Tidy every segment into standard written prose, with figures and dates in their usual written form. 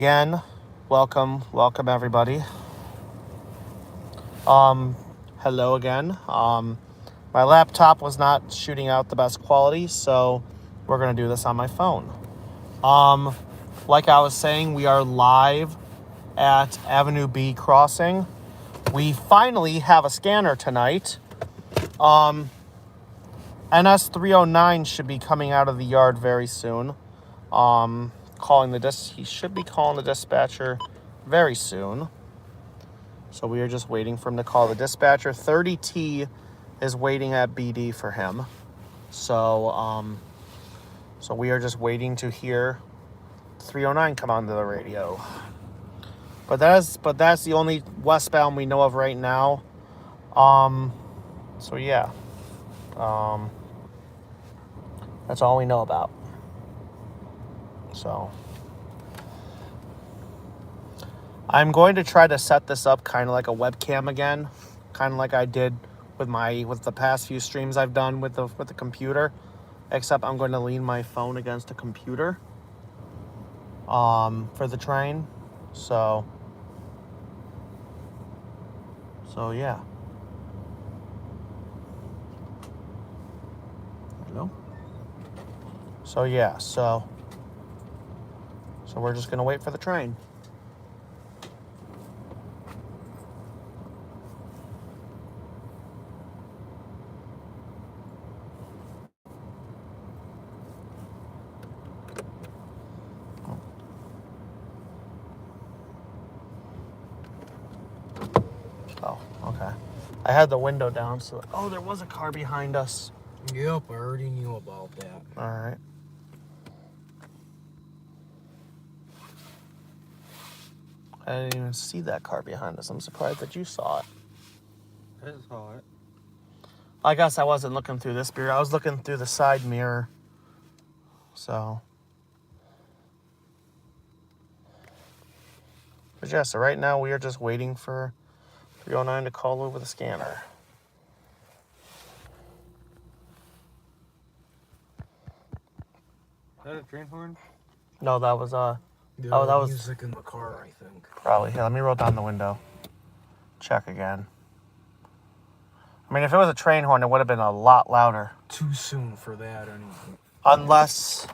Again, welcome everybody. Um, Hello again. My laptop was not shooting out the best quality, so we're gonna do this on my phone. Um, like I was saying, we are live at Avenue B Crossing. We finally have a scanner tonight. NS 309 should be coming out of the yard very soon. He should be calling the dispatcher very soon. So we are just waiting for him to call the dispatcher. 30T is waiting at BD for him. So we are just waiting to hear 309 come onto the radio. But that's the only westbound we know of right now. So yeah. That's all we know about. So I'm going to try to set this up kind of like a webcam again, kind of like I did with the past few streams I've done with the computer, except I'm going to lean my phone against the computer for the train. So yeah. Hello? So yeah, so we're just going to wait for the train. Oh, okay. I had the window down, so... Oh, there was a car behind us. Yep, I already knew about that. All right. I didn't even see that car behind us. I'm surprised that you saw it. I saw it. I guess I wasn't looking through this mirror. I was looking through the side mirror. So... But yeah, so right now we are just waiting for 309 to call over the scanner. Is that a train horn? No, that was that was music in the car, I think. Probably. Here, let me roll down the window. Check again. I mean, if it was a train horn, it would have been a lot louder. Too soon for that, anything. Unless,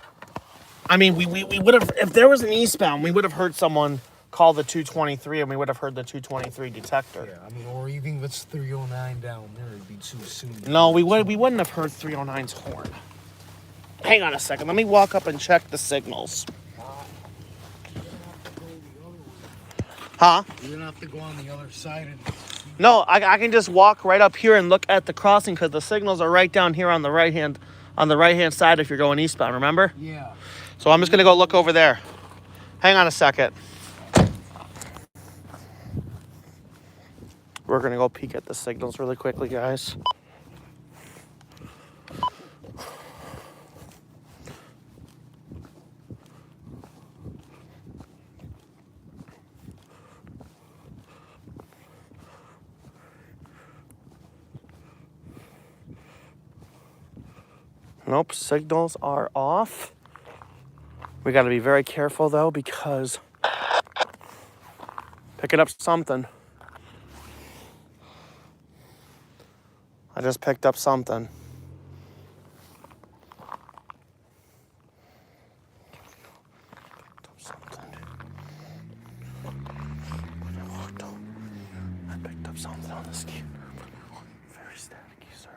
I mean, we would have, if there was an eastbound, we would have heard someone call the 223, and we would have heard the 223 detector. Yeah, I mean, or even if it's 309 down there, it'd be too soon. No, we wouldn't have heard 309's horn. Hang on a second. Let me walk up and check the signals. Huh? You're gonna have to go on the other side. No, I can just walk right up here and look at the crossing because the signals are right down here on the right hand side if you're going eastbound. Remember? Yeah. So I'm just gonna go look over there. Hang on a second. We're gonna go peek at the signals really quickly, guys. Nope, signals are off. We got to be very careful, though, because picking up something. I just picked up something. I picked up something on the ski. Very staticky, sir.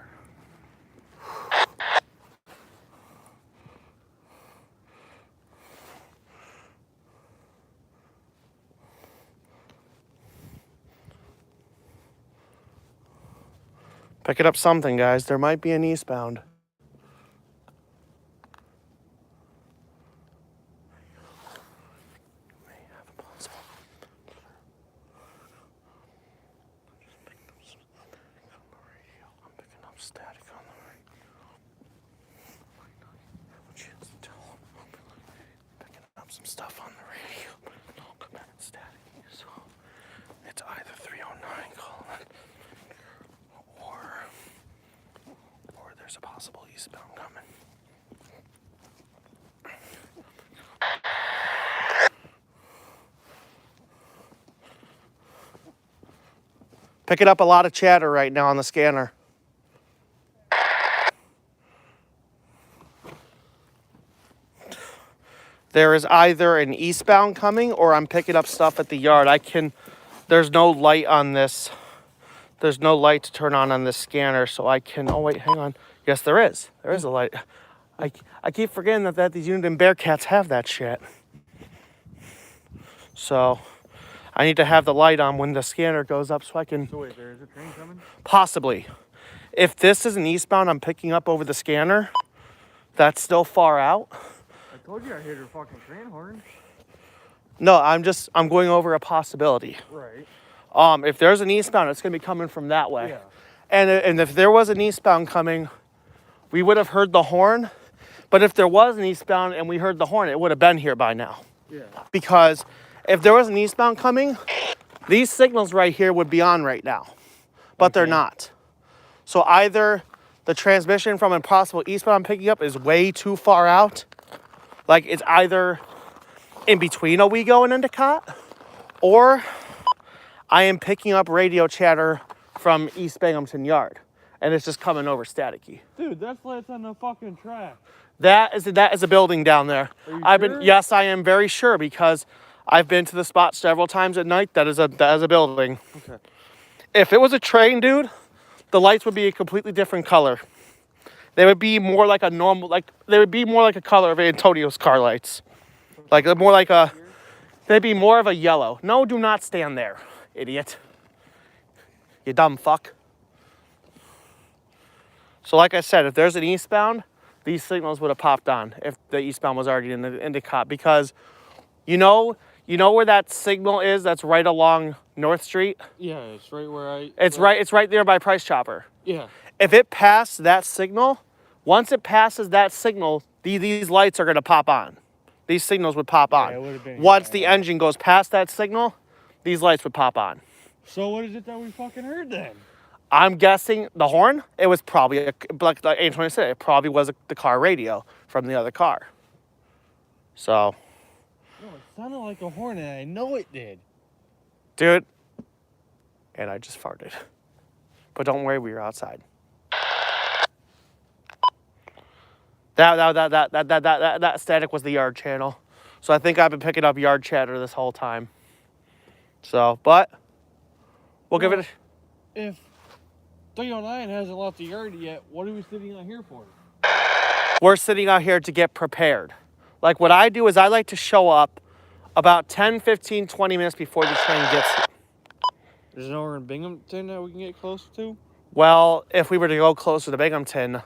Picking up something, guys. There might be an eastbound. Static on the radio. Picking up some stuff on the radio. No, come back static. So it's either 309 calling or there's a possible eastbound coming. Picking up a lot of chatter right now on the scanner. There is either an eastbound coming or I'm picking up stuff at the yard. There's no light on this. There's no light to turn on this scanner, so I can, oh wait, hang on. Yes, there is. There is a light. I keep forgetting that these Unit and Bearcats have that shit. So I need to have the light on when the scanner goes up so I can. So wait, there is a train coming? Possibly. If this is an eastbound I'm picking up over the scanner, that's still far out. I told you I hit her fucking train horn. No, I'm going over a possibility. Right. If there's an eastbound, it's going to be coming from that way. Yeah. And if there was an eastbound coming, we would have heard the horn. But if there was an eastbound and we heard the horn, it would have been here by now. Yeah. Because if there was an eastbound coming, these signals right here would be on right now. But they're not. So either the transmission from a possible eastbound I'm picking up is way too far out. Like it's either in between Owego and Endicott, or I am picking up radio chatter from East Binghamton Yard, and it's just coming over staticky. Dude, that's lights on the fucking track. That is a building down there. Are you sure? Yes, I am very sure because I've been to the spot several times at night. That is a building. Okay. If it was a train, dude, the lights would be a completely different color. They would be more like a normal, they would be more like a color of Antonio's car lights. They'd be more of a yellow. No, do not stand there, idiot. You dumb fuck. So like I said, if there's an eastbound, these signals would have popped on if the eastbound was already in the Endicott, because you know where that signal is that's right along North Street? Yeah, it's right where I... It's right there by Price Chopper. Yeah. If it passed that signal, once it passes that signal, these lights are going to pop on. These signals would pop on. It would have been Once the engine goes past that signal, these lights would pop on. So what is it that we fucking heard then? I'm guessing the horn, it was probably, like Antonio said, it probably was the car radio from the other car. So. No, it sounded like a horn, and I know it did. Dude. And I just farted. But don't worry, we were outside. That static was the yard channel. So I think I've been picking up yard chatter this whole time. So, but we'll give it If 309 hasn't left the yard yet, what are we sitting out here for? We're sitting out here to get prepared. Like what I do is I like to show up about 10, 15, 20 minutes before the train gets here. There's nowhere in Binghamton that we can get close to? Well, if we were to go closer to Binghamton,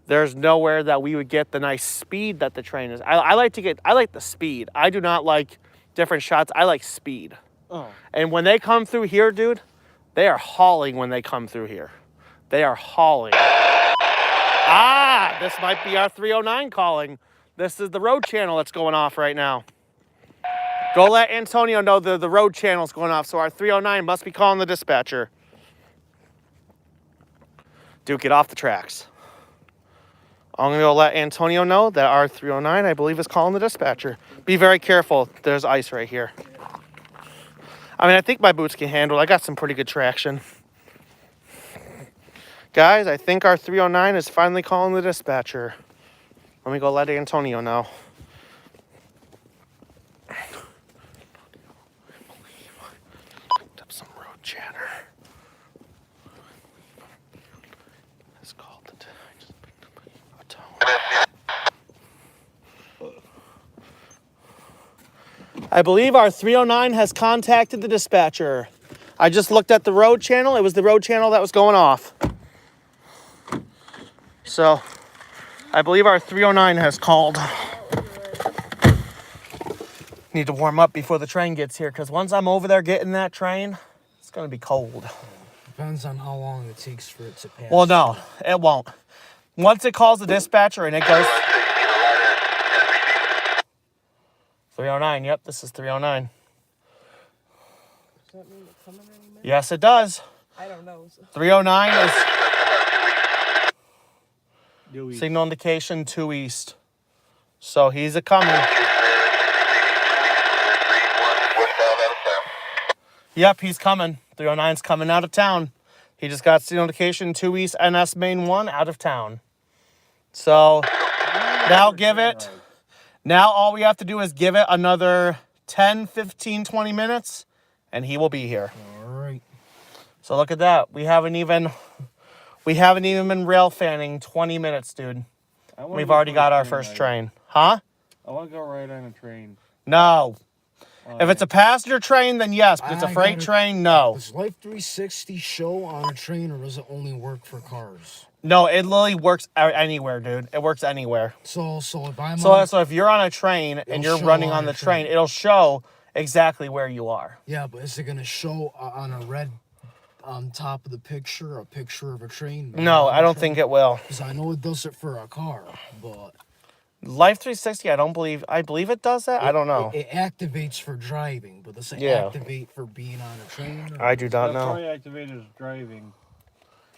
there's nowhere that we would get the nice speed that the train is. I like the speed. I do not like different shots. I like speed. Oh. And when they come through here, dude, they are hauling when they come through here. They are hauling. Ah, this might be our 309 calling. This is the road channel that's going off right now. Go let Antonio know the road channel's going off, so our 309 must be calling the dispatcher. Dude, get off the tracks. I'm going to go let Antonio know that our 309, I believe, is calling the dispatcher. Be very careful. There's ice right here. I mean, I think my boots can handle it. I got some pretty good traction. Guys, I think our 309 is finally calling the dispatcher. Let me go let Antonio know. Picked up some road chatter. It's called the... I just picked up a tone. I believe our 309 has contacted the dispatcher. I just looked at the road channel. It was the road channel that was going off. So, I believe our 309 has called. Need to warm up before the train gets here, because once I'm over there getting that train, it's going to be cold. Depends on how long it takes for it to pass. Well, no, it won't. Once it calls the dispatcher and it goes... 309, yep, this is 309. Does that mean it's coming any minute? Yes, it does. I don't know. 309 is Due east. signal indication 2 east. So he's a coming. Yep, he's coming. 309's coming out of town. He just got the notification 2 East NS Main 1 out of town. So now give it. Now all we have to do is give it another 10, 15, 20 minutes, and he will be here. All right. So look at that. We haven't even been rail fanning 20 minutes, dude. We've already got our first train. Huh? I want to go right on a train. No. If it's a passenger train, then yes. But it's a freight train, no. Does Life 360 show on a train, or does it only work for cars? No, it literally works anywhere, dude. It works anywhere. So if I'm So if you're on a train and you're running on the train, it'll show exactly where you are. Yeah, but is it gonna show on a red on top of the picture a picture of a train? No, I don't think it will. Because I know it does it for a car, but Life 360, I believe it does that. I don't know. It activates for driving, but does it Yeah. activate for being on a train? I do not know. Probably activated as driving.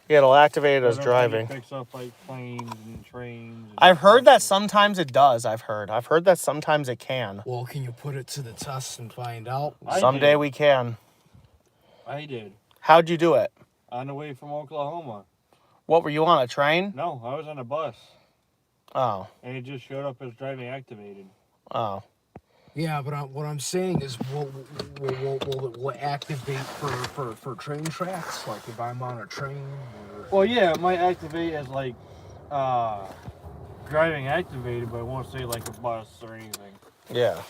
Yeah, it'll activate it as I don't think driving. It picks up like planes and trains. And I've heard that sometimes it does. I've heard that sometimes it can. Well, can you put it to the test and find out? Someday we can. I did. How'd you do it? On the way from Oklahoma. What, were you on a train? No, I was on a bus. Oh. And it just showed up as driving activated. Oh. Yeah, but what I'm saying is, will it activate for train tracks? Like if I'm on a train? Or... Well, yeah, it might activate as like driving activated, but it won't say like a bus or anything. Yeah.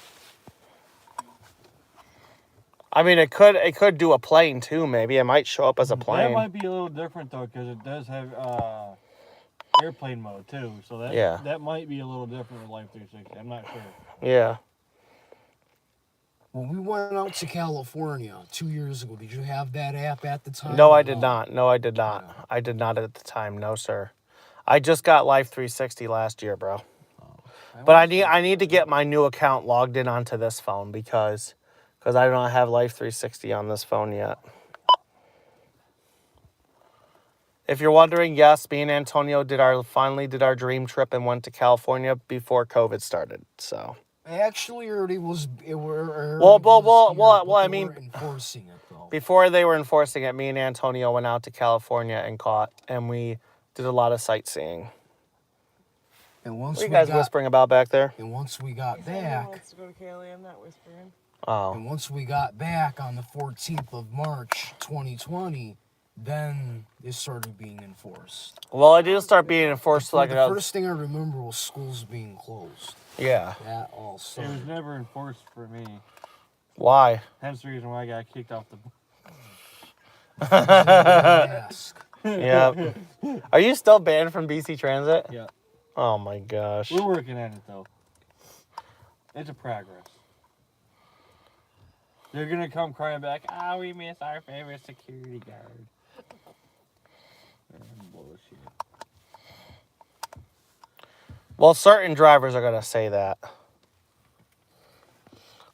I mean, it could do a plane too. Maybe it might show up as a plane. That might be a little different though, because it does have airplane mode too. So that might be a little different with Life 360. I'm not sure. Yeah. When we went out to California 2 years ago, did you have that app at the time? No, I did not. No, I did not. Yeah. I did not at the time. No, sir. I just got Life 360 last year, bro. But I need to get my new account logged in onto this phone because I don't have Life 360 on this phone yet. If you're wondering, yes, me and Antonio finally did our dream trip and went to California before COVID started. So Actually, already was. Well, I mean, enforcing it though. Before they were enforcing it, me and Antonio went out to California and we did a lot of sightseeing. And once what are you guys whispering about back there? And once we got He back, wants to go to Cali. I'm not whispering. Oh. and once we got back on the 14th of March, 2020, then it started being enforced. Well, it did start being enforced like the first thing I remember was schools being closed. Yeah. That all It started. was never enforced for me. Why? Hence the reason why I got kicked off the bus. Ask. Yeah. Are you still banned from BC Transit? Yeah. Oh my gosh. We're working on it though. It's a progress. They're gonna come crying back, we miss our favorite security guard. Bullshit. Well, certain drivers are going to say that.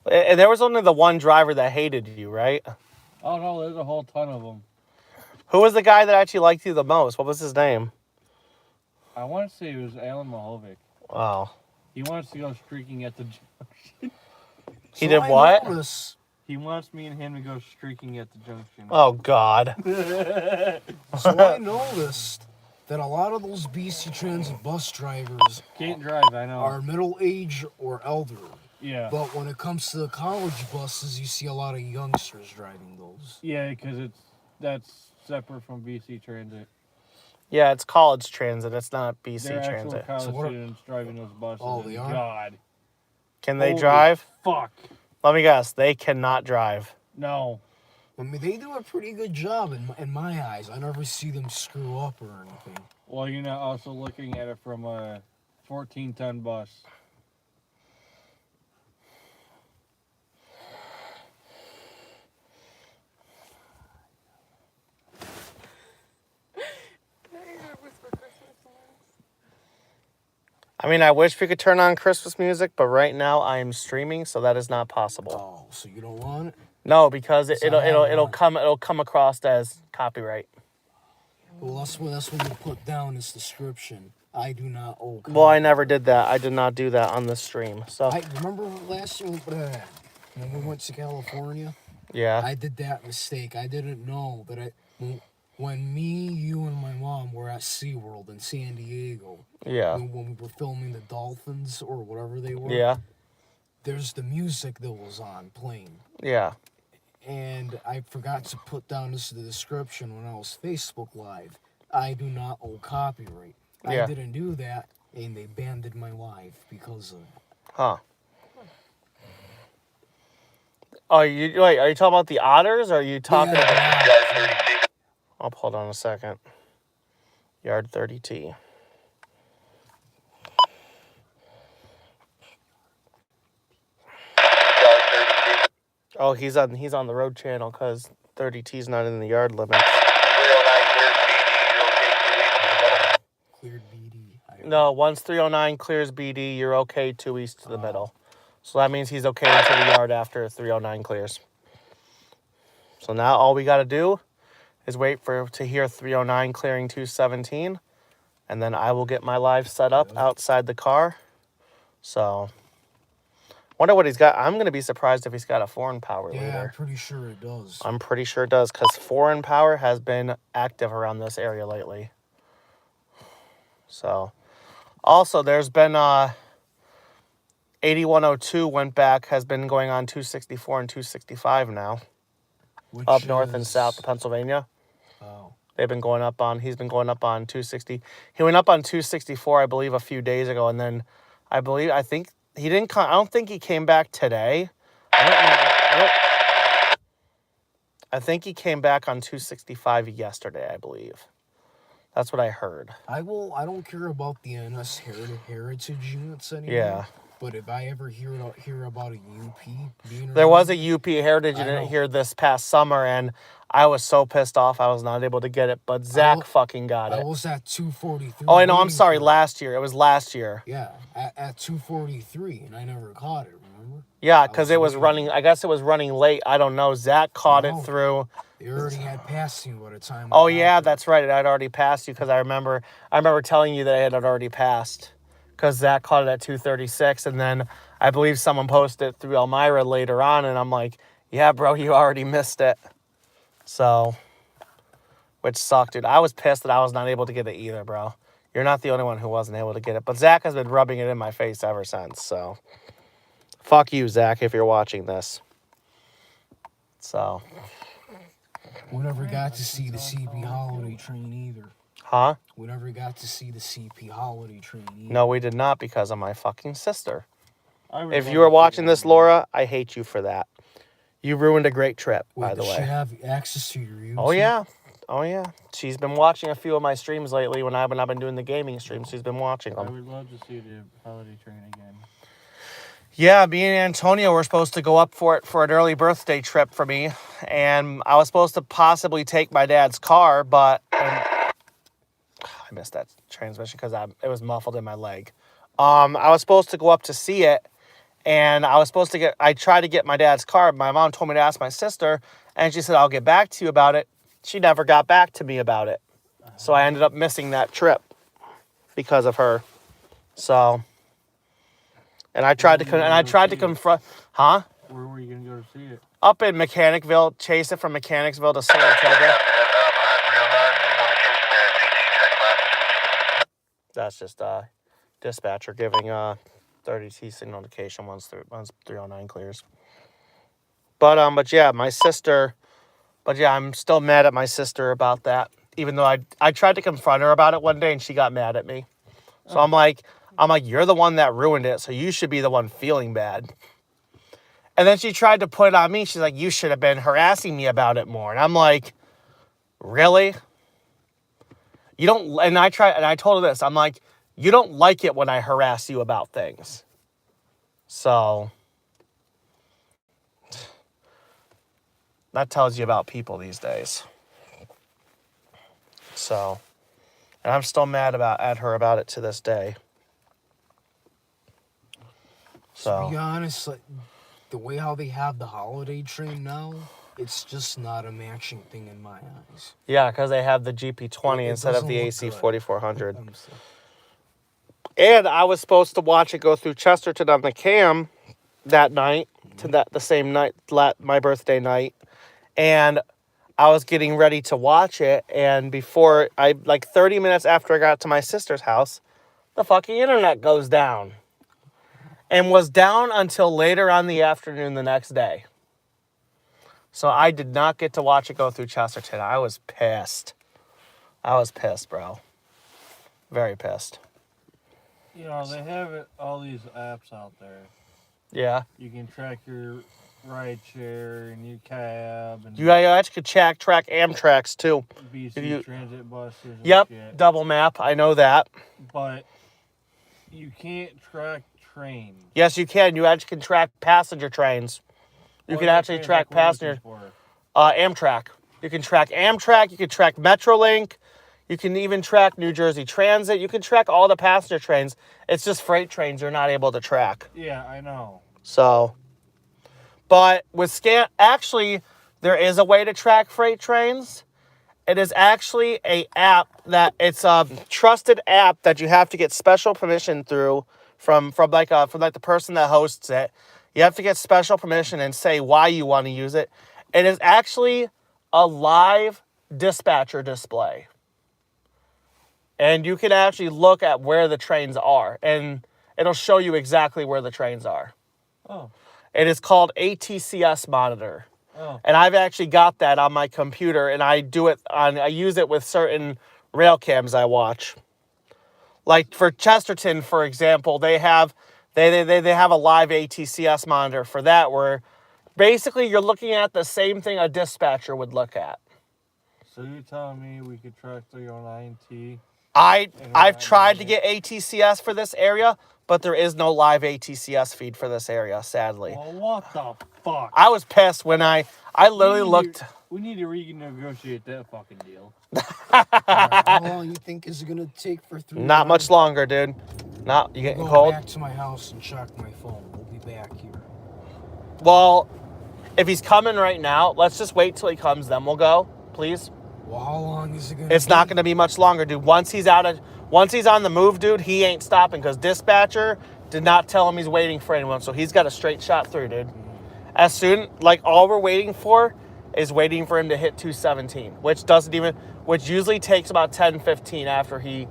And there was only the one driver that hated you, right? Oh no, there's a whole ton of them. Who was the guy that actually liked you the most? What was his name? I want to say it was Alan Mahovic. Oh. He wants to go streaking at the junction. He did what? He wants me and him to go streaking at the junction. Oh, God. So I noticed that a lot of those BC Transit bus drivers Can't drive, I know. are middle-aged or elder. Yeah. But when it comes to the college buses, you see a lot of youngsters driving those. Yeah, because that's separate from BC Transit. Yeah, it's college transit. It's not BC They're Transit. actual college So what are- students driving those buses. Oh, they are? God. Can they Holy drive? Fuck. Let me guess. They cannot drive. No. I mean, they do a pretty good job in my eyes. I never see them screw up or anything. Well, you're not also looking at it from a 14-ton bus. I mean, I wish we could turn on Christmas music, but right now I am streaming, so that is not possible. Oh, so you don't want it? No, because So it'll come across as copyright. Well, that's what you put down as description. I do not owe. Well, I never did that. I did not do that on the stream. So I remember last year when we went to California. Yeah. I did that mistake. I didn't know that when me, you, and my mom were at SeaWorld in San Diego, Yeah. when we were filming the dolphins or whatever they were, Yeah. there's the music that was on playing. Yeah. And I forgot to put down this in the description when I was Facebook Live. I do not owe copyright. Yeah. I didn't do that, and they banned my live because of it. Huh. Oh, are you talking about the otters, or are you talking about... Oh, hold on a second. Yard 30T. Oh, he's on the road channel because 30T's not in the yard limits. Cleared BD. No, once 309 clears BD, you're okay 2 east to the middle. So that means he's okay into the yard after 309 clears. So now all we got to do is wait to hear 309 clearing 217, and then I will get my live set up outside the car. So, wonder what he's got. I'm going to be surprised if he's got a foreign power leader. Yeah, I'm pretty sure it does. I'm pretty sure it does, because foreign power has been active around this area lately. So, also, there's been 8102 went back, has been going on 264 and 265 now. Which up north and south of Pennsylvania. Oh. He's been going up on 260. He went up on 264, I believe, a few days ago, and then I think he didn't come. I don't think he came back today. I think he came back on 265 yesterday, I believe. That's what I heard. I don't care about the NS heritage units anymore. Yeah. But if I ever hear about a UP being There around, was a UP Heritage unit here this past summer, and I was so pissed off I was not able to get it, but Zach fucking got it. I was at 243. Oh, I know. I'm sorry. Last year. It was last year. Yeah, at 243, and I never caught it, remember? Yeah, because it was running. I guess it was running late. I don't know. Zach caught it through. They already had passed you by the time. Oh, yeah, that's right. It had already passed you, because I remember telling you that it had already passed. Because Zach caught it at 236, and then I believe someone posted it through Elmira later on, and I'm like, yeah, bro, you already missed it. So, which sucked, dude. I was pissed that I was not able to get it either, bro. You're not the only one who wasn't able to get it, but Zach has been rubbing it in my face ever since, so. Fuck you, Zach, if you're watching this. So. We never got to see the CP holiday train either. Huh? We never got to see the CP holiday train either. No, we did not, because of my fucking sister. If you were are watching this, Laura, I hate you for that. You ruined a great trip, by the way. Does she have access to your YouTube? Oh, yeah. Oh, yeah. She's been watching a few of my streams lately when I've been doing the gaming streams. She's been watching them. I would love to see the holiday train again. Yeah, me and Antonio were supposed to go up for it for an early birthday trip for me. And I was supposed to possibly take my dad's car, but... I missed that transmission because it was muffled in my leg. I was supposed to go up to see it, and I tried to get my dad's car. My mom told me to ask my sister, and she said, I'll get back to you about it. She never got back to me about it. So I ended up missing that trip because of her. So, and I tried to confront, huh? Where were you going to go to see it? Up in Mechanicsville, chase it from Mechanicsville to Saratoga. That's just dispatcher giving 30T signal indication once 309 clears. But yeah, my sister. But yeah, I'm still mad at my sister about that. Even though I tried to confront her about it one day and she got mad at me. So I'm like, you're the one that ruined it, so you should be the one feeling bad. And then she tried to put it on me. She's like, you should have been harassing me about it more. And I'm like, really? You don't, and I told her this, I'm like, you don't like it when I harass you about things. So, that tells you about people these days. So, and I'm still mad at her about it to this day. So, to be honest, like, the way how they have the holiday train now, it's just not a matching thing in my eyes. Yeah, because they have the GP20 instead of the AC 4400. So. And I was supposed to watch it go through Chesterton on the cam that night. to the same night, my birthday night, and I was getting ready to watch it, and before 30 minutes after I got to my sister's house, the fucking internet goes down. And was down until later on the afternoon the next day. So I did not get to watch it go through Chesterton. I was pissed. Bro. Very pissed. You know, they have all these apps out there. Yeah. You can track your ride share and your cab. And you actually could track Amtrak's too. BC transit buses and yep, shit. double map. I know that. But you can't track trains. Yes, you can. You actually can track passenger trains. You can actually track passenger. Amtrak. You can track Amtrak. You can track Metrolink. You can even track New Jersey Transit. You can track all the passenger trains. It's just freight trains you're not able to track. Yeah, I know. So, but with actually, there is a way to track freight trains. It is actually it's a trusted app that you have to get special permission through from the person that hosts it. You have to get special permission and say why you want to use it. It is actually a live dispatcher display. And you can actually look at where the trains are, and it'll show you exactly where the trains are. Oh. It is called ATCS Monitor. Oh. And I've actually got that on my computer, and I use it with certain rail cams I watch. Like for Chesterton, for example, they have a live ATCS monitor for that, where basically you're looking at the same thing a dispatcher would look at. So you're telling me we could track 309T? I've tried to get ATCS for this area, but there is no live ATCS feed for this area, sadly. Well, what the fuck? I was pissed when I literally looked. We need to renegotiate that fucking deal. How long you think is it gonna take for 3? Not much longer, dude. You getting Go cold? back to my house and check my phone. We'll be back here. Well, if he's coming right now, let's just wait till he comes, then we'll go, please. Well, how long is it gonna It's not gonna be much longer, dude. Once he's on the move, dude, he ain't stopping, because dispatcher did not tell him he's waiting for anyone, so he's got a straight shot through, dude. As soon, all we're waiting for is waiting for him to hit 217, which usually takes about 10-15 after he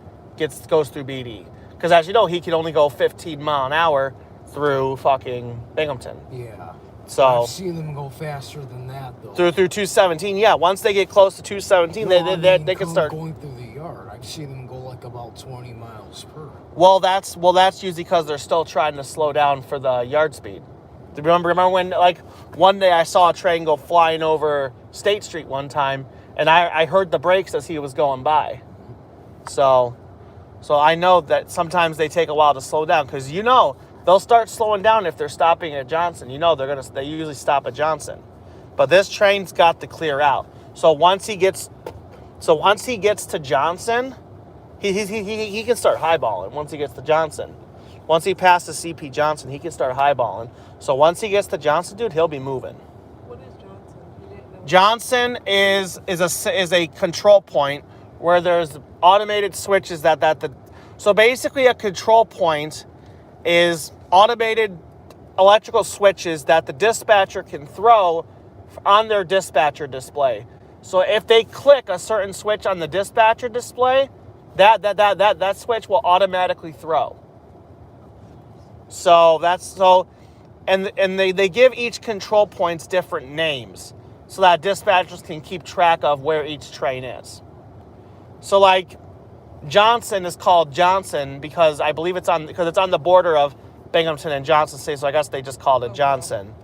goes through BD. Because as you know, he can only go 15 mile an hour through fucking Binghamton. Yeah. So I've seen them go faster than that, though. Through 217, yeah. Once they get close to 217, they can start going through the yard. I've seen them go about 20 miles per. Well, that's usually because they're still trying to slow down for the yard speed. Remember when one day I saw a train go flying over State Street one time, and I heard the brakes as he was going by. So I know that sometimes they take a while to slow down, because they'll start slowing down if they're stopping at Johnson. They usually stop at Johnson. But this train's got to clear out. So once he gets to Johnson, he can start highballing once he gets to Johnson. Once he passes CP Johnson, he can start highballing. So once he gets to Johnson, dude, he'll be moving. What is Johnson? You didn't know. Johnson is a control point where there's automated switches so basically a control point is automated electrical switches that the dispatcher can throw on their dispatcher display. So if they click a certain switch on the dispatcher display, that switch will automatically throw. And they give each control points different names so that dispatchers can keep track of where each train is. So Johnson is called Johnson because I believe it's on the border of Binghamton and Johnson State, so I guess they just called it Johnson.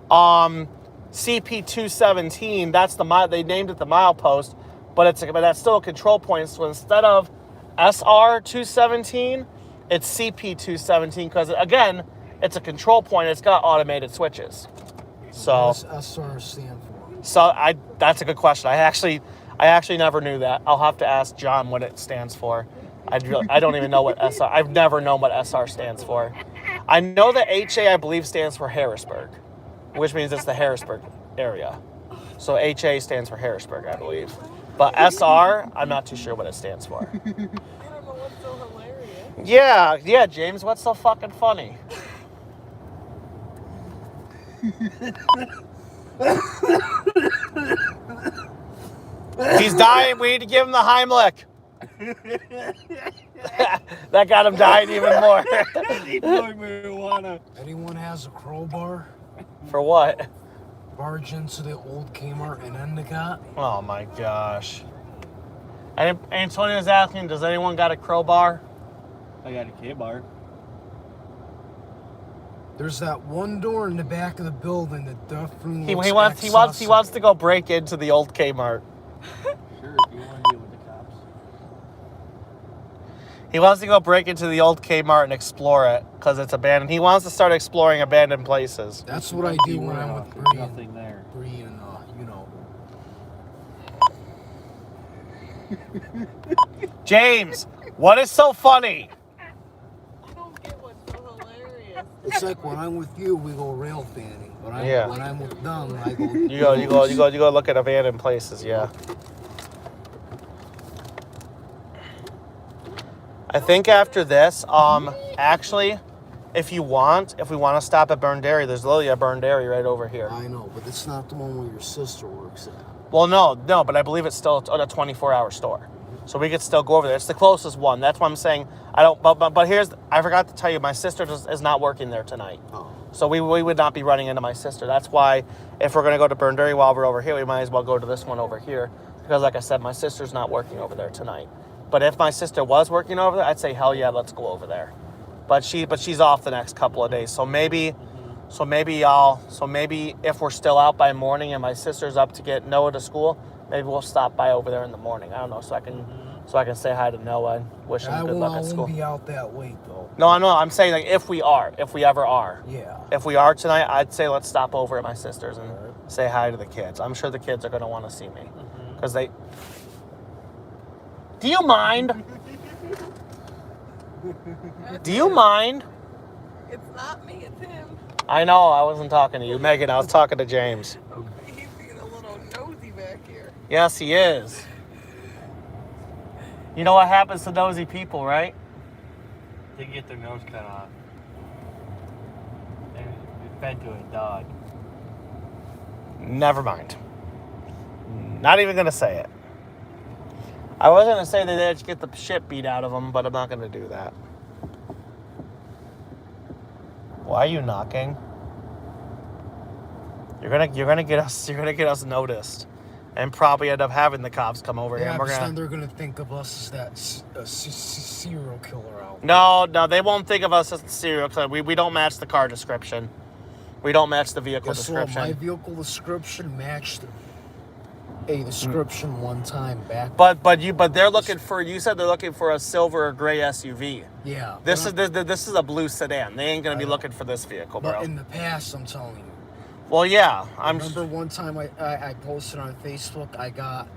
CP 217, they named it the milepost, but that's still a control point. So instead of SR 217, it's CP 217 because again, it's a control point. It's got automated switches. So what does SR stand for? So that's a good question. I actually never knew that. I'll have to ask John what it stands for. I don't even know what SR. I've never known what SR stands for. I know that HA I believe stands for Harrisburg, which means it's the Harrisburg area. So HA stands for Harrisburg, I believe. But SR, I'm not too sure what it stands for. I don't know what's so hilarious. Yeah, James, what's so fucking funny? He's dying. We need to give him the Heimlich. That got him dying even more. He smoked marijuana. Anyone has a crowbar? For what? Barge into the old Kmart in Endicott. Oh my gosh. And Antonio's asking, does anyone got a crowbar? I got a K-bar. There's that one door in the back of the building that definitely He looks wants to go break into the old Kmart. Sure, if you want to deal with the cops. He wants to go break into the old Kmart and explore it because it's abandoned. He wants to start exploring abandoned places. That's what I do when I'm with There's Bree. nothing there. Bree and, you know. James, what is so funny? I don't get what's so hilarious. It's like when I'm with you, we go rail fanning. When I'm with them, I go. You go look at abandoned places, yeah. I think after this, actually, if we want to stop at Burned Dairy, there's literally a Burned Dairy right over here. I know, but it's not the one where your sister works at. Well, no, but I believe it's still a 24-hour store. So we could still go over there. It's the closest one. That's why I'm saying I don't. But here's, I forgot to tell you, my sister is not working there tonight. Oh. So we would not be running into my sister. That's why if we're gonna go to Burned Dairy while we're over here, we might as well go to this one over here because, like I said, my sister's not working over there tonight. But if my sister was working over there, I'd say hell yeah, let's go over there. But she's off the next couple of days. So maybe if we're still out by morning and my sister's up to get Noah to school, maybe we'll stop by over there in the morning. I don't know, so I can say hi to Noah and wish him good luck at school. I won't be out that late though. No, I know. I'm saying like if we ever are. Yeah. If we are tonight, I'd say let's stop over at my sister's and say hi to the kids. I'm sure the kids are gonna want to see me because they. Do you mind? Do you mind? It's not me, it's him. I know. I wasn't talking to you, Megan. I was talking to James. He's being a little nosy back here. Yes, he is. You know what happens to nosy people, right? They get their nose cut off. And it's fed to a dog. Never mind. Not even gonna say it. I was gonna say that they'd get the shit beat out of them, but I'm not gonna do that. Why are you knocking? You're gonna get us noticed, and probably end up having the cops come over here. Yeah, And but then they're gonna think of us as that serial killer out. No, they won't think of us as the serial killer. We don't match the car description. We don't match the vehicle description. My vehicle description matched a description one time back. But they're looking for. You said they're looking for a silver or gray SUV. Yeah. This is a blue sedan. They ain't gonna be looking for this vehicle, bro. But in the past, I'm telling you. Well, yeah, Remember one time I posted on Facebook, I got.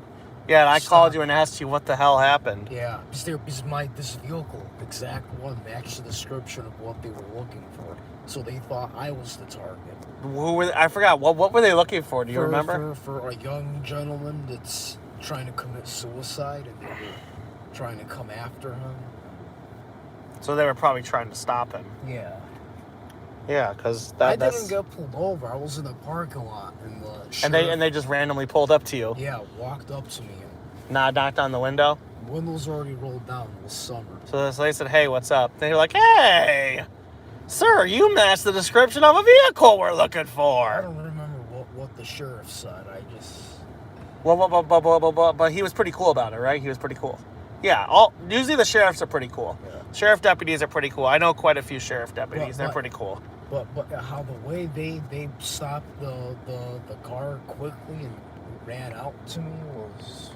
Yeah, and I called you and asked you what the hell happened. Yeah, because this vehicle, exact one, matched the description of what they were looking for. So they thought I was the target. I forgot. What were they looking for? Do you remember? For a young gentleman that's trying to commit suicide, and they were trying to come after him. So they were probably trying to stop him. Yeah. Yeah, because I didn't get pulled over. I was in the parking lot, and they just randomly pulled up to you. Yeah, walked up to me. Knocked on the window. Windows already rolled down. It was summer. So they said, "Hey, what's up?" They were like, "Hey, sir, you match the description of a vehicle we're looking I for." don't remember what the sheriff said. I just. But he was pretty cool about it, right? He was pretty cool. Yeah, usually the sheriffs are pretty cool. Yeah. Sheriff deputies are pretty cool. I know quite a few sheriff deputies. They're pretty cool. But how the way they stopped the car quickly and ran out to me was.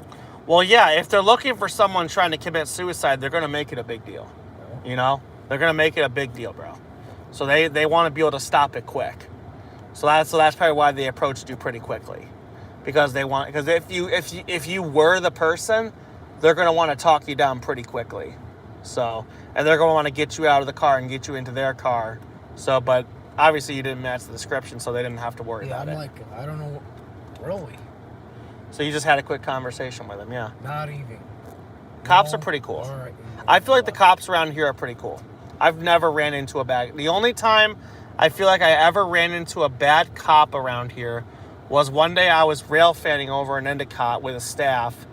Well, yeah, if they're looking for someone trying to commit suicide, they're going to make it a big deal. Yeah. You know? They're going to make it a big deal, bro. So they want to be able to stop it quick. So that's probably why they approached you pretty quickly. Because if you were the person, they're going to want to talk you down pretty quickly. So, and they're going to want to get you out of the car and get you into their car. So, but obviously you didn't match the description, so they didn't have to worry about it. Yeah, I'm like, I don't know, really. So you just had a quick conversation with them, yeah. Not even. Cops are pretty cool. All right. I feel like the cops around here are pretty cool. I've never ran into a bad. The only time I feel like I ever ran into a bad cop around here was one day I was rail fanning over an Endicott with a staff,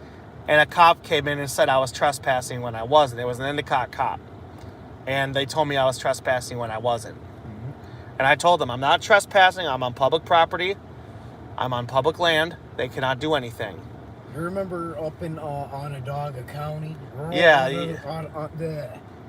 and a cop came in and said I was trespassing when I wasn't. It was an Endicott cop. And they told me I was trespassing when I wasn't. And I told them, I'm not trespassing. I'm on public property. I'm on public land. They cannot do anything. You remember up in Onondaga County? Yeah.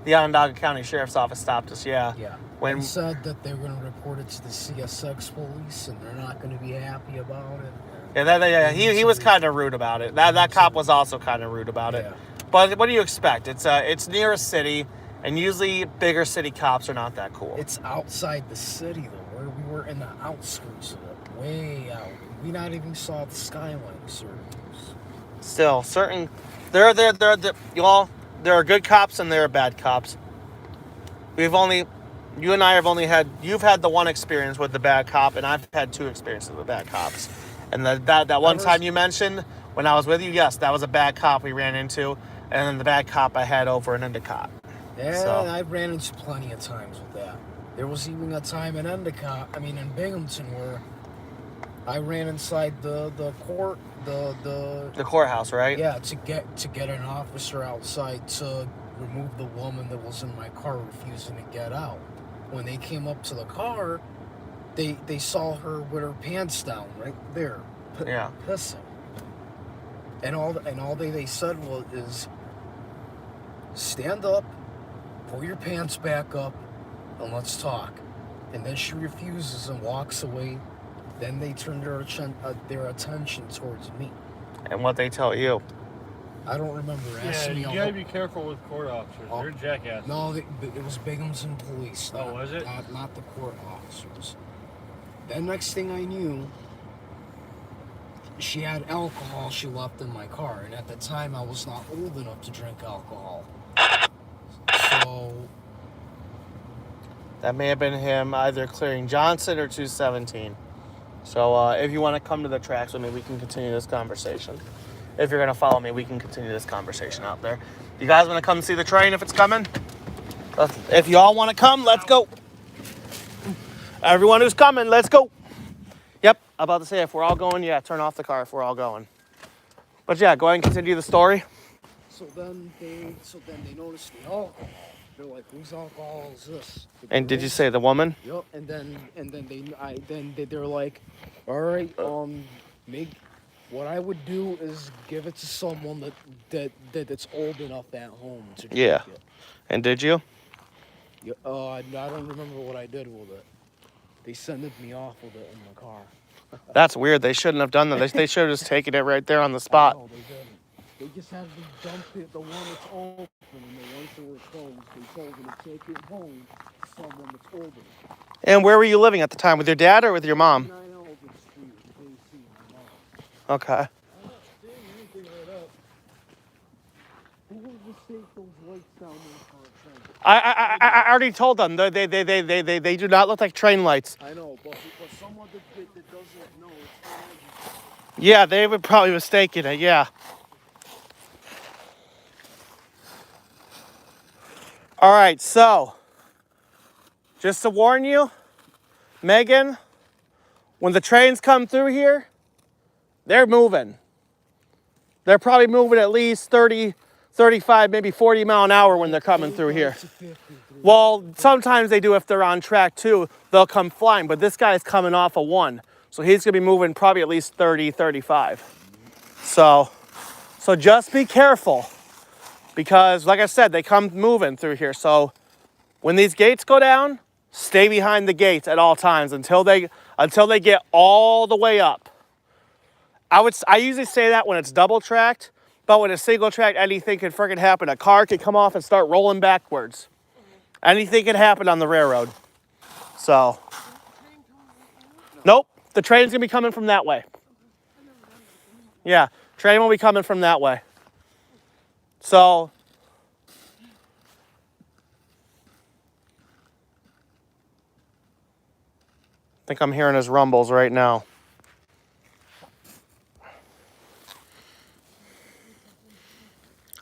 The Onondaga County Sheriff's Office stopped us, yeah. Yeah. When they said that they were going to report it to the CSX police, and they're not going to be happy about it. Yeah, he was kind of rude about it. That cop was also kind of rude about it. But what do you expect? It's near a city, and usually bigger city cops are not that cool. It's outside the city, though. Where we were in the outskirts of it, way out. We not even saw the skyline certain. Still, there are good cops and there are bad cops. You and I you've had the one experience with the bad cop, and I've had 2 experiences with bad cops. And that one time you mentioned when I was with you, yes, that was a bad cop we ran into, and then the bad cop I had over in Endicott. Yeah, so. I ran into plenty of times with that. There was even a time in in Binghamton, where I ran inside the courthouse, right? Yeah, to get an officer outside to remove the woman that was in my car refusing to get out. When they came up to the car, they saw her with her pants down right there, pissing. And all they said is stand up, pull your pants back up, and let's talk. And then she refuses and walks away. Then they turn their attention towards me. And what they tell you? I don't remember. Yeah, you gotta be careful with court officers. They're jackasses. No, it was Binghamton police. Was it? Not the court officers. Then next thing I knew, she had alcohol she left in my car. And at the time, I was not old enough to drink alcohol. So... That may have been him either clearing Johnson or 217. So if you want to come to the tracks with me, we can continue this conversation. If you're going to follow me, we can continue this conversation out there. You guys want to come see the train if it's coming? If you all want to come, let's go. Everyone who's coming, let's go. Yep, I'm about to say if we're all going, turn off the car if we're all going. But yeah, go ahead and continue the story. So then they noticed the alcohol. They're like, whose alcohol is this? And did you say the woman? Yep. And then they're like, all right, what I would do is give it to someone that's old enough at home to drink it. And did you? Yeah. I don't remember what I did with it. They sent me off with it in the car. That's weird. They shouldn't have done that. They should have just taken it right there on the spot. No, they didn't. They just had to dump it, the one that's open, and the ones that were closed, they told them to take it home to someone that's older. And where were you living at the time? With your dad or with your mom? 9 Elgin Street, KC, my mom. Okay. I'm not seeing anything right up. Who would mistake those lights down there for a train? I already told them. They do not look like train lights. I know, but someone that doesn't know it's Yeah, they would probably mistaken it, yeah. All right, so, just to warn you, Megan, when the trains come through here, they're moving. They're probably moving at least 30, 35, maybe 40 mile an hour when they're coming through here. Well, sometimes they do if they're on track too. They'll come flying, but this guy's coming off a 1. So he's going to be moving probably at least 30, 35. So just be careful. Because, like I said, they come moving through here. So when these gates go down, stay behind the gates at all times until they get all the way up. I usually say that when it's double tracked, but when it's single tracked, anything can freaking happen. A car could come off and start rolling backwards. Anything can happen on the railroad. So, nope, the train's gonna be coming from that way. Yeah, train will be coming from that way. So, I think I'm hearing his rumbles right now.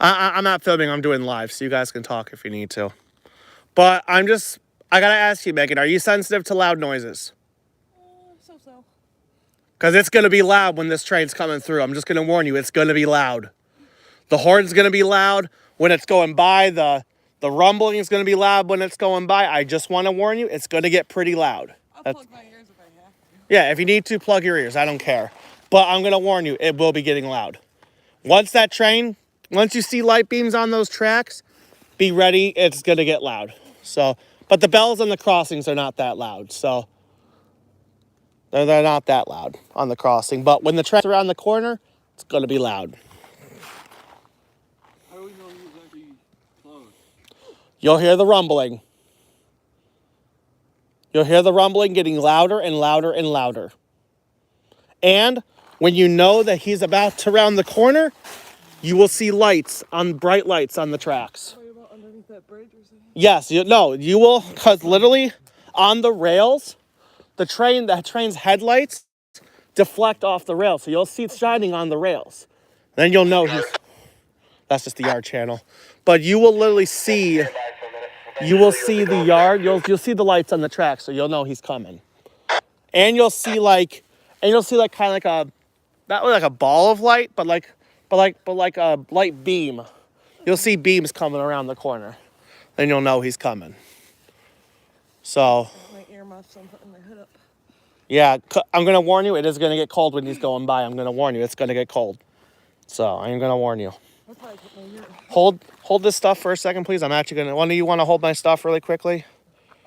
I'm not filming, I'm doing live, so you guys can talk if you need to. But I'm just I gotta ask you, Megan, are you sensitive to loud noises? So. Because it's gonna be loud when this train's coming through. I'm just gonna warn you, it's gonna be loud. The horn's gonna be loud when it's going by. The rumbling is gonna be loud when it's going by. I just want to warn you, it's gonna get pretty loud. I'll plug my ears if I have to. Yeah, if you need to, plug your ears. I don't care. But I'm gonna warn you, it will be getting loud. Once you see light beams on those tracks, be ready, it's gonna get loud. So, but the bells on the crossings are not that loud, so they're not that loud on the crossing. But when the tracks are around the corner, it's gonna be loud. How do we know he's actually close? You'll hear the rumbling. You'll hear the rumbling getting louder and louder and louder. And when you know that he's about to round the corner, you will see bright lights on the tracks. What about underneath that bridge or something? Yes, you will, because literally on the rails, that train's headlights deflect off the rails. So you'll see it shining on the rails. Then you'll know that's just the yard channel. But you will literally see, the yard, you'll see the lights on the track, so you'll know he's coming. And you'll see kind of like not really like a ball of light, but like a light beam. You'll see beams coming around the corner. Then you'll know he's coming. So. My earmuffs, I'm putting my hood up. Yeah, I'm going to warn you, it is going to get cold when he's going by. I'm going to warn you, it's going to get cold. So I'm going to warn you. I'll probably put my ear. Hold this stuff for a second, please. I'm actually going to, one of you want to hold my stuff really quickly?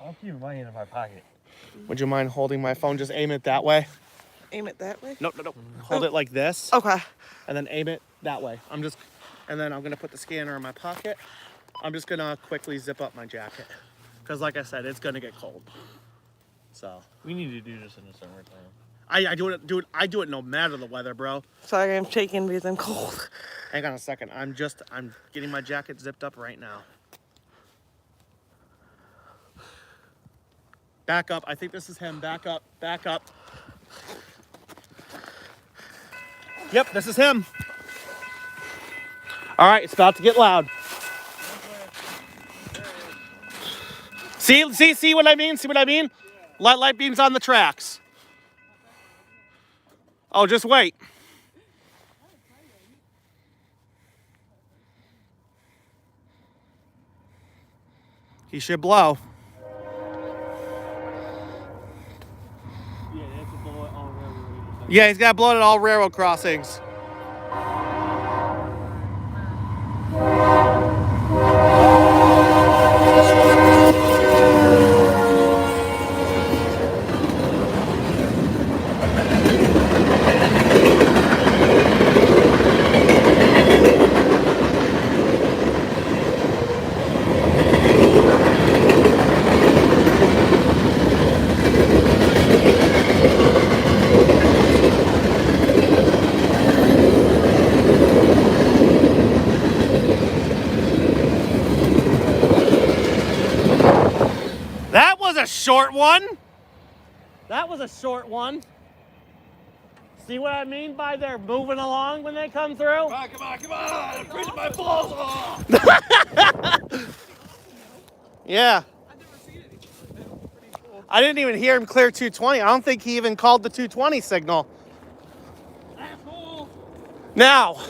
I'll keep mine in my pocket. Would you mind holding my phone? Just aim it that way. Aim it that way? No. Hold it like this. Okay. And then aim it that way. And then I'm going to put the scanner in my pocket. I'm just going to quickly zip up my jacket. Because like I said, it's going to get cold. So. We need to do this in the summertime. I do it no matter the weather, bro. Sorry, I'm shaking because I'm cold. Hang on a second. I'm getting my jacket zipped up right now. Back up. I think this is him. Back up. Yep, this is him. All right, it's about to get loud. See what I mean? See what I mean? Light beams on the tracks. Oh, just wait. He should blow. Yeah, they have to blow it all railroad. Yeah, he's got to blow it at all railroad crossings. That was a short one. See what I mean by they're moving along when they come through? Come on! I'm freezing my balls off! Yeah. I've never seen it before. That's pretty cool. I didn't even hear him clear 220. I don't think he even called the 220 signal. Asshole! Now,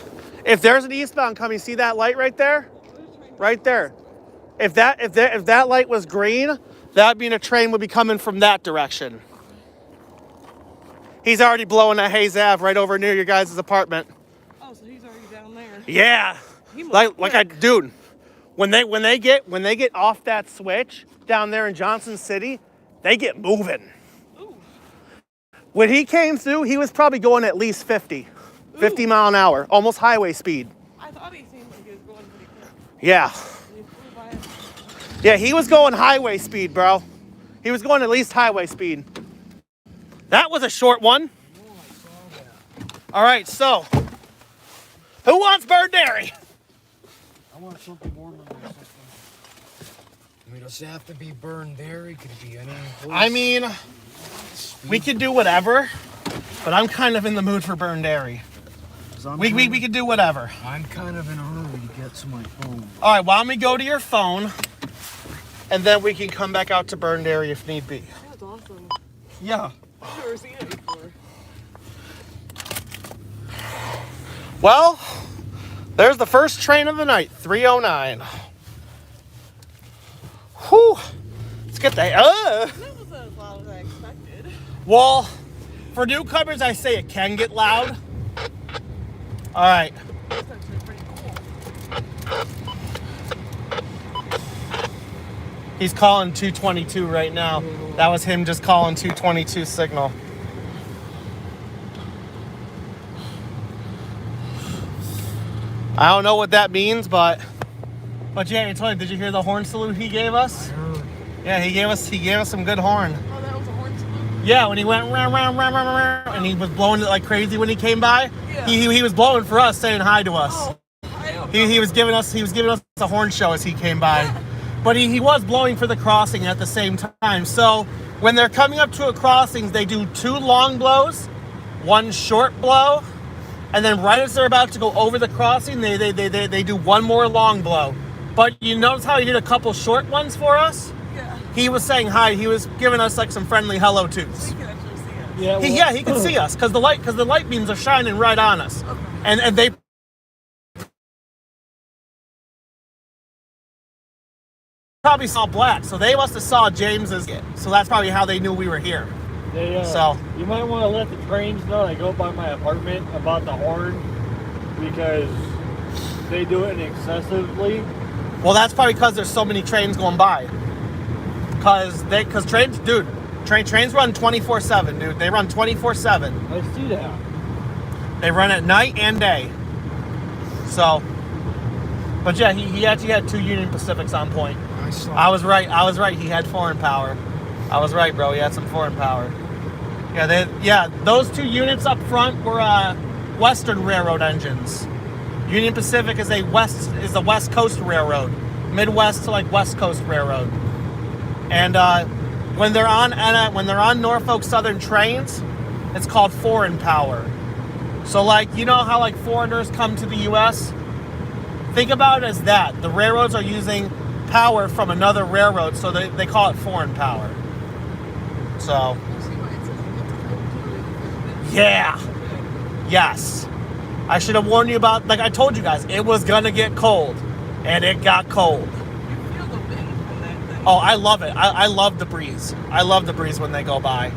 if there's an eastbound coming, see that light right there? Right there. If that light was green, that'd mean a train would be coming from that direction. He's already blowing that Hayes Ave right over near your guys' apartment. Oh, so he's already down there. Yeah. He moved Dude, when they get off that switch down there in Johnson City, they get moving. Ooh. When he came through, he was probably going at least 50 mile an hour, almost highway speed. I thought he seemed like he was going pretty quick. Yeah. He flew by him. Yeah, he was going highway speed, bro. He was going at least highway speed. That was a short one. All right, so who wants burned dairy? I want something warmer than this. I mean, does it have to be burned there? It could be any horse. I mean, we could do whatever, but I'm kind of in the mood for burned dairy. We could do whatever. I'm kind of in a hurry to get to my phone. All right, why don't we go to your phone, and then we can come back out to burned area if need be. That's awesome. Yeah. I've never seen it before. Well, there's the first train of the night, 309. Whew. Let's get that. That wasn't as loud as I expected. Well, for newcomers, I say it can get loud. All right. That's actually pretty cool. He's calling 222 right now. That was him just calling 222 signal. I don't know what that means, but yeah, Antonio, did you hear the horn salute he gave us? Yeah, he gave us some good horn. Oh, that was a horn salute? Yeah, when he went round, and he was blowing it like crazy when he came by. Yeah. He was blowing for us, saying hi to us. Oh, He was giving us a horn show as he came by. But he was blowing for the crossing at the same time. So when they're coming up to a crossing, they do 2 long blows, 1 short blow, and then right as they're about to go over the crossing, they do 1 more long blow. But you notice how he did a couple short ones for us? yeah. He was saying hi. He was giving us like some friendly hello tos. You can actually see it. Yeah, He could see us because the light beams are shining right on us, Okay. and they probably saw black, so they must have saw James's. So that's probably how they knew we were here. So you might want to let the trains know that go by my apartment about the horn because they do it excessively. well, that's probably because there's so many trains going by. Because trains, dude, trains run 24/7, dude. They run 24/7. I see that. They run at night and day. So, but yeah, he actually had 2 Union Pacifics on point. I was right. He had foreign power. I was right, bro. He had some foreign power. Yeah, those 2 units up front were Western Railroad engines. Union Pacific is the West Coast Railroad, Midwest to like West Coast Railroad. And when they're on Norfolk Southern trains, it's called foreign power. So like, you know how like foreigners come to the U.S.? Think about it as that. The railroads are using power from another railroad, so they call it foreign power. So, yeah. Yes. I should have warned you about, like I told you guys, it was gonna get cold. And it got cold. You feel the wind from that thing. Oh, I love it. I love the breeze. I love the breeze when they go by.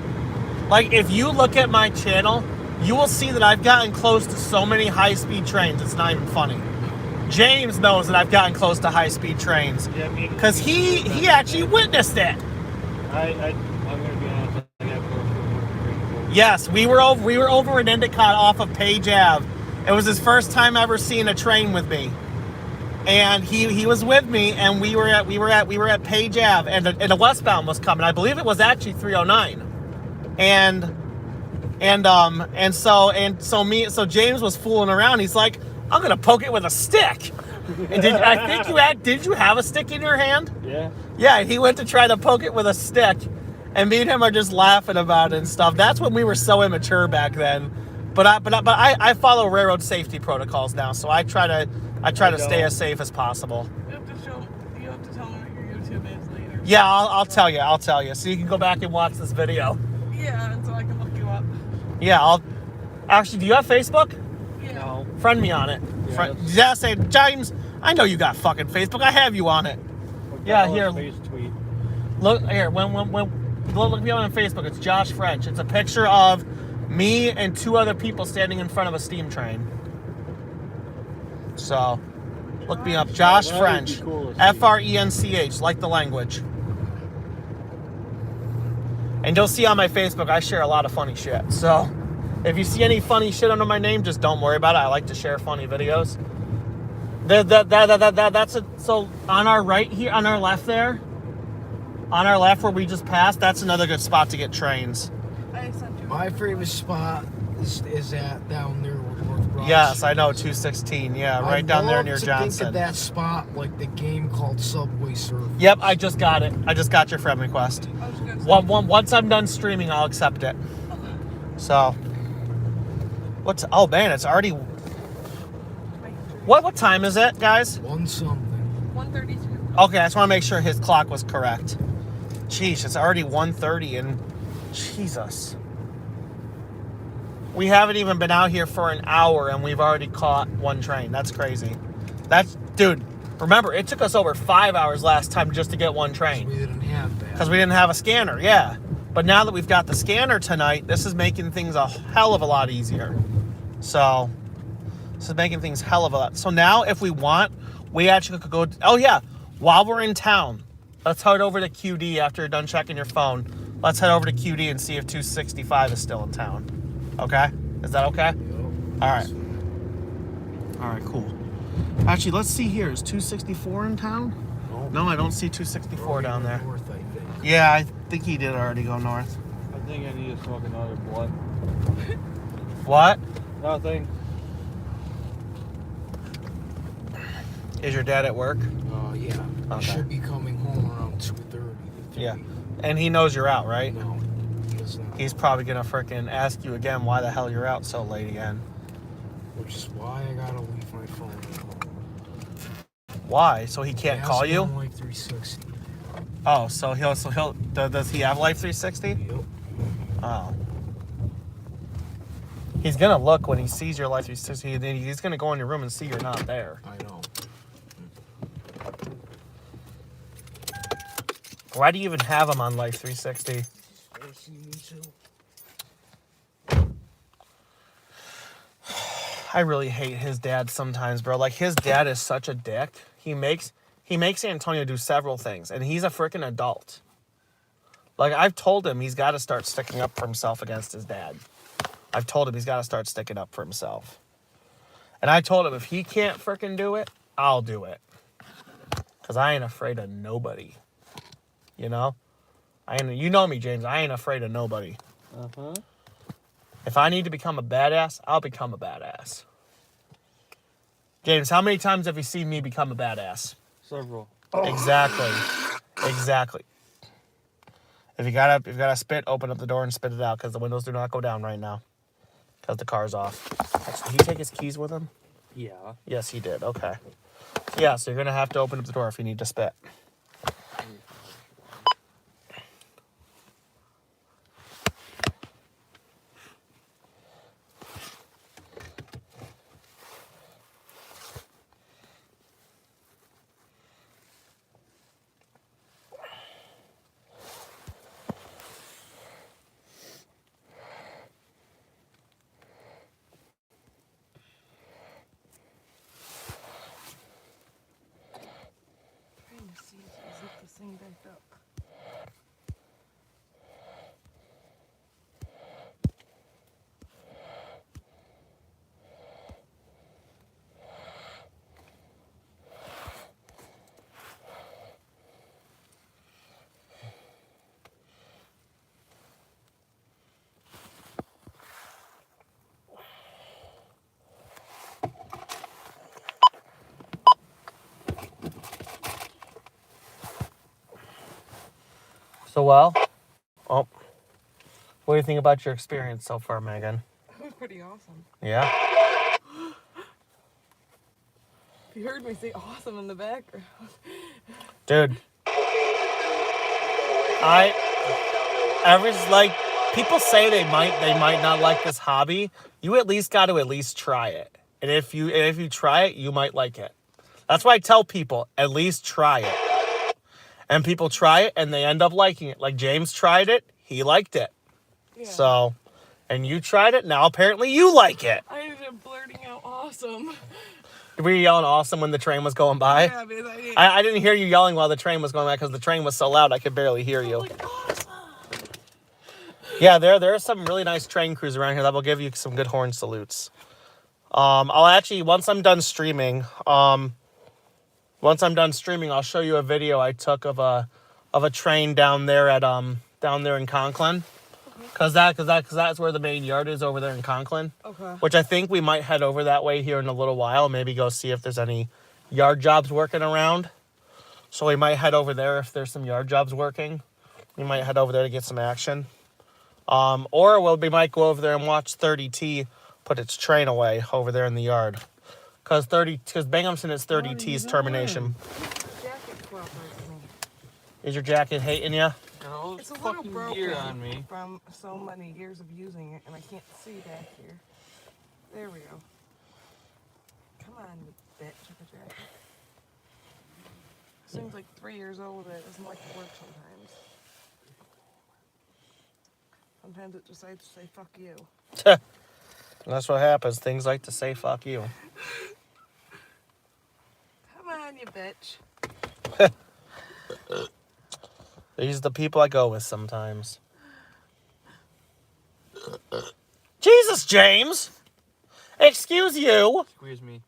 Like, if you look at my channel, you will see that I've gotten close to so many high-speed trains, it's not even funny. James knows that I've gotten close to high-speed trains. Yeah, Because he actually witnessed it. I'm gonna be honest. I got close to Yes, we were over in Endicott off of Page Ave. It was his first time ever seeing a train with me. And he was with me, and we were at Page Ave, and a westbound was coming. I believe it was actually 309. So James was fooling around. He's like, I'm gonna poke it with a stick. And did you have a stick in your hand? Yeah. Yeah, he went to try to poke it with a stick, and me and him are just laughing about it and stuff. That's when we were so immature back then. But I follow railroad safety protocols now, so I try to stay as safe as possible. You have to tell me what your YouTube is later. Yeah, I'll tell you, so you can go back and watch this video. Yeah, and so I can look you up. Yeah, actually, do you have Facebook? Yeah. No. Friend me on it. Yeah, Say, James, I know you got fucking Facebook. I have you on it. Yeah, here. Face tweet. Look here. When look me on Facebook. It's Josh French. It's a picture of me and 2 other people standing in front of a steam train. So, look me up, Josh That would French, be cool to see. French, like the language. And you'll see on my Facebook, I share a lot of funny shit. So, if you see any funny shit under my name, just don't worry about it. I like to share funny videos. So on our right here, on our left there, on our left where we just passed, that's another good spot to get trains. I sent you. My favorite spot is at down there where North Broad Yes, Street I know, is. 216. Yeah, right down there near Think Johnson. of that spot like the game called Subway Surf. Yep, I just got it. I just got your friend request. I was gonna say. Once I'm done streaming, I'll accept it. So, oh man, it's already, what time is it, guys? One something. 132. Okay, I just want to make sure his clock was correct. Jeez, it's already 1:30 and Jesus. We haven't even been out here for an hour and we've already caught one train. That's crazy. Dude, remember, it took us over 5 hours last time just to get one train. We didn't have that. Because we didn't have a scanner, yeah. But now that we've got the scanner tonight, this is making things a hell of a lot easier. So, this is making things hell of a lot. So now, if we want, we actually could go... Oh, yeah. While we're in town, let's head over to QD after you're done checking your phone. Let's head over to QD and see if 265 is still in town. Okay? Is that okay? Yep. All right. All right, cool. Actually, let's see here. Is 264 in town? No, I don't see 264 down there. North, I think. Yeah, I think he did already go north. I think I need to smoke another blunt. What? Nothing. Is your dad at work? Yeah. Okay. He should be coming home around 2:30. Yeah. And he knows you're out, right? No, he does not. He's probably going to frickin' ask you again why the hell you're out so late again. Which is why I gotta leave my phone at home. Why? So he can't It has call to be you? on Life 360. Oh, so does he have Life 360? Yep. Oh. He's going to look when he sees your Life 360. He's going to go in your room and see you're not there. I know. Why do you even have him on Life 360? I really hate his dad sometimes, bro. Like, his dad is such a dick. He makes Antonio do several things, and he's a freaking adult. Like, I've told him he's got to start sticking up for himself against his dad. I've told him he's got to start sticking up for himself. And I told him if he can't freaking do it, I'll do it. Because I ain't afraid of nobody. You know? You know me, James. I ain't afraid of nobody. Uh-huh. If I need to become a badass, I'll become a badass. James, how many times have you seen me become a badass? Several. Exactly. If you gotta spit, open up the door and spit it out because the windows do not go down right now because the car's off. Did he take his keys with him? Yeah. Yes, he did. Okay. Yeah, so you're gonna have to open up the door if you need to spit. Trying to see if I zip this thing back up. So, well, what do you think about your experience so far, Megan? That was pretty awesome. Yeah? You heard me say awesome in the background. Dude. People say they might not like this hobby. You at least got to at least try it. And if you try it, you might like it. That's why I tell people, at least try it. And people try it and they end up liking it. Like James tried it, he liked it. Yeah. So, and you tried it, now apparently you like it. I ended up blurting out awesome. Were you yelling awesome when the train was going by? Yeah, because I didn't hear you yelling while the train was going by because the train was so loud I could barely hear you. like, awesome. Yeah, there are some really nice train crews around here that will give you some good horn salutes. I'll actually, once I'm done streaming, I'll show you a video I took of a train down there in Conklin. Cause that's where the main yard is over there in Conklin. Okay. Which I think we might head over that way here in a little while. Maybe go see if there's any yard jobs working around. So we might head over there if there's some yard jobs working. We might head over there to get some action. Or we might go over there and watch 30T put its train away over there in the yard. Cause Binghamton is 30T's termination. Jacket fluff. Is your jacket hating you? Got It's a this little fucking broken gear on me. from so many years of using it, and I can't see back here. There we go. Come on, you bitch of a jacket. This thing's like 3 years old. It doesn't like to work sometimes. Sometimes it decides to say fuck you. That's what happens. Things like to say fuck you. Come on, you bitch. These are the people I go with sometimes. Jesus, James! Excuse you! Squeeze me.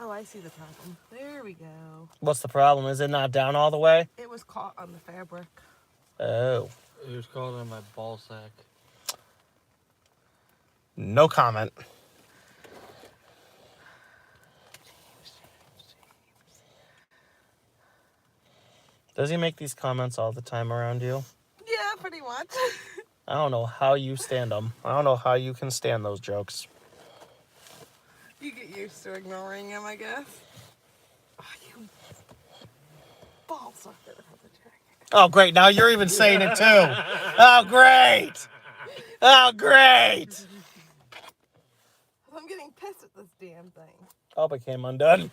Oh, I see the problem. There we go. What's the problem? Is it not down all the way? It was caught on the fabric. Oh. It was called on my ball sack. No comment. Does he make these comments all the time around you? Yeah, pretty much. I don't know how you stand them. I don't know how you can stand those jokes. You get used to ignoring him, I guess. Oh, you ball sucker of a jacket. Oh, great. Now you're even saying it too. Oh, great. Oh, great. I'm getting pissed at this damn thing. Oh, it came undone.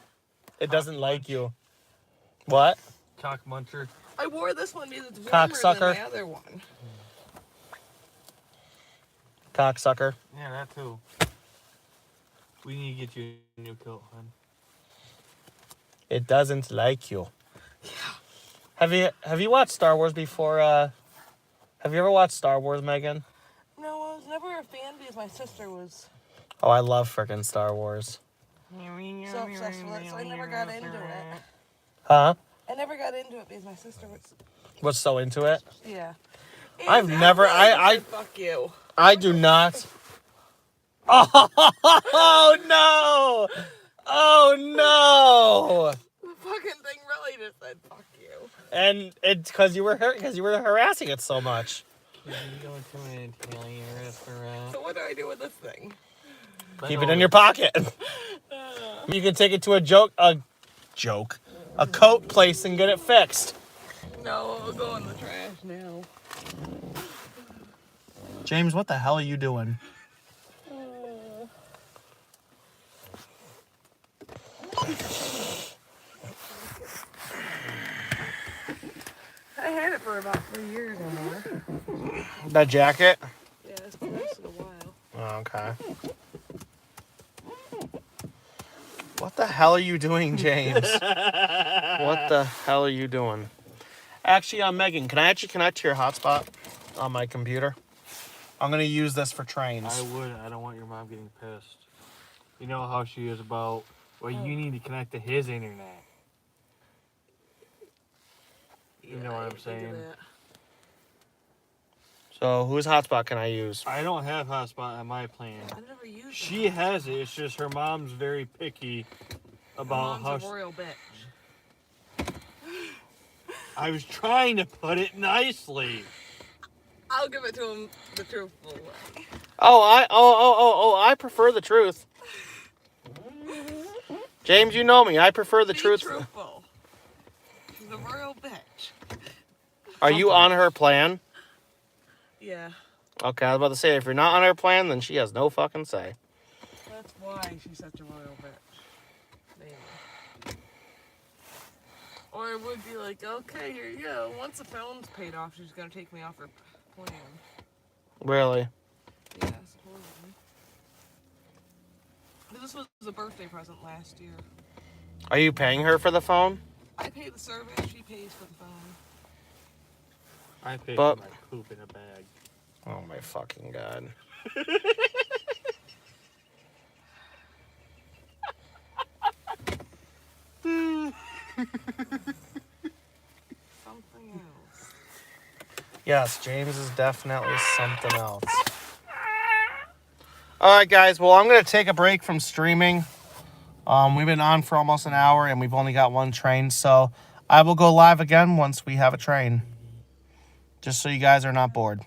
It doesn't like you. What? Cock muncher. I wore this one because it's warmer Cocksucker. than the other one. Cocksucker. Yeah, that too. We need to get you a new coat, hon. It doesn't like you. Yeah. Have you watched Star Wars before? Have you ever watched Star Wars, Megan? No, I was never a fan because my sister was Oh, I love frickin' Star Wars. so obsessed with it, so I never got into it. Huh? I never got into it because my sister was. What's so into it? Yeah. I've And never- I- said, fuck you. I do not. Oh no! Oh no! The fucking thing really just said fuck you. And it's because you were harassing it so much. Can you go to an Italian restaurant? So what do I do with this thing? Keep it in your pocket. You can take it to a coat place and get it fixed. No, it'll go in the trash now. James, what the hell are you doing? I had it for about 3 years or more. That jacket? Yeah, it's lasted a while. Oh, okay. What the hell are you doing, James? What the hell are you doing? Actually, Megan, can I actually connect to your hotspot on my computer? I'm going to use this for trains. I would. I don't want your mom getting pissed. You know how she is about, well, you need to connect to his internet. You know what I'm saying? So, whose hotspot can I use? I don't have hotspot on my plan. I never used it. She has it. It's just her mom's very picky about Mom's how. a royal bitch. I was trying to put it nicely. I'll give it to him the truthful way. I prefer the truth. James, you know me. I prefer the Be truth. truthful. She's a royal bitch. Are you on her plan? Yeah, Okay, I was about to say, if you're not on her plan, then she has no fucking say. that's why she's such a royal bitch. Maybe. Or it would be like, okay, here you go. Once the phone's paid off, she's gonna take me off her plan. Really? Yeah, supposedly. This was a birthday present last year. Are you paying her for the phone? I pay the service, she pays for the phone. I paid But- for my poop in a bag. Oh my fucking god. Something else. Yes, James is definitely something else. Alright guys, well I'm going to take a break from streaming. We've been on for almost an hour and we've only got one train, so I will go live again once we have a train. Just so you guys are not bored.